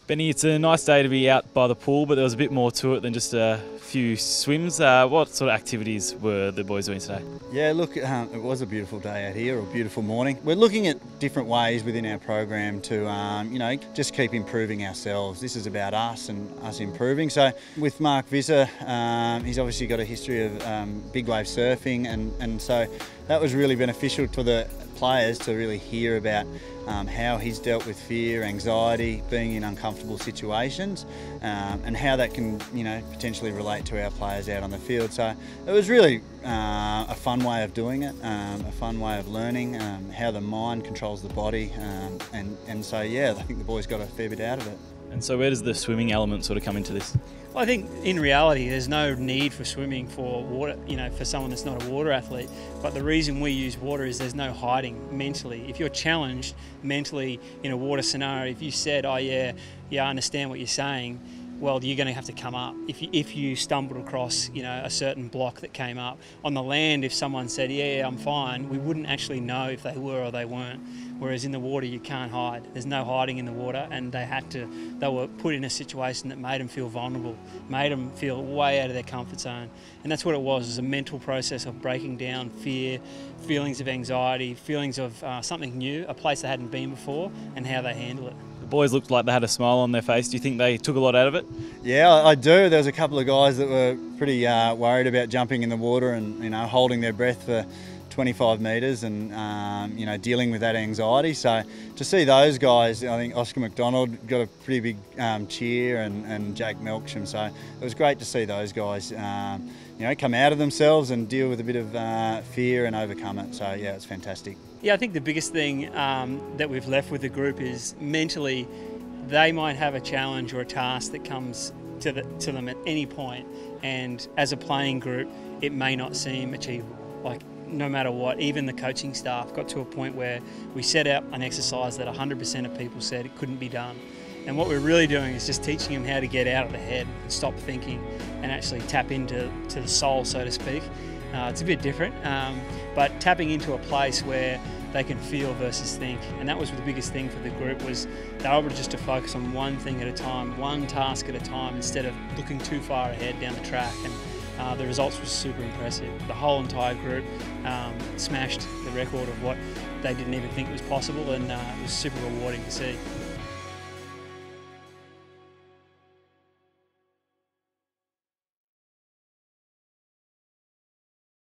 Benny, it's a nice day to be out by the pool, but there was a bit more to it than just a few swims. What sort of activities were the boys doing today? Yeah, look, it was a beautiful day out here, or a beautiful morning. We're looking at different ways within our program to, just keep improving ourselves. This is about us and us improving. So with Mark Visser, he's obviously got a history of big wave surfing, and so that was really beneficial to the players to really hear about how he's dealt with fear, anxiety, being in uncomfortable situations, and how that can, potentially relate to our players out on the field. So it was really a fun way of doing it, a fun way of learning how the mind controls the body, and so yeah, I think the boys got a fair bit out of it. And so where does the swimming element sort of come into this? Well, I think in reality there's no need for swimming for water, for someone that's not a water athlete. But the reason we use water is there's no hiding mentally. If you're challenged mentally in a water scenario, if you said, oh yeah, I understand what you're saying, well, you're going to have to come up. If you stumbled across, a certain block that came up. On the land, if someone said, yeah, I'm fine, we wouldn't actually know if they were or they weren't. Whereas in the water, you can't hide. There's no hiding in the water, and they were put in a situation that made them feel vulnerable, made them feel way out of their comfort zone. And that's what it was a mental process of breaking down fear, feelings of anxiety, feelings of something new, a place they hadn't been before, and how they handle it. The boys looked like they had a smile on their face. Do you think they took a lot out of it? Yeah, I do. There was a couple of guys that were pretty worried about jumping in the water and holding their breath for 25 metres and dealing with that anxiety. So to see those guys, I think Oscar McDonald got a pretty big cheer, and Jake Melksham. So it was great to see those guys come out of themselves and deal with a bit of fear and overcome it. So yeah, it's fantastic. Yeah, I think the biggest thing that we've left with the group is mentally they might have a challenge or a task that comes to them at any point, and as a playing group it may not seem achievable. No matter what, even the coaching staff got to a point where we set out an exercise that 100% of people said it couldn't be done. And what we're really doing is just teaching them how to get out of the head and stop thinking and actually tap into the soul, so to speak. It's a bit different, but tapping into a place where they can feel versus think. And that was the biggest thing for the group, was they were able just to focus on one thing at a time, one task at a time, instead of looking too far ahead down the track. And the results were super impressive. The whole entire group smashed the record of what they didn't even think was possible, and it was super rewarding to see.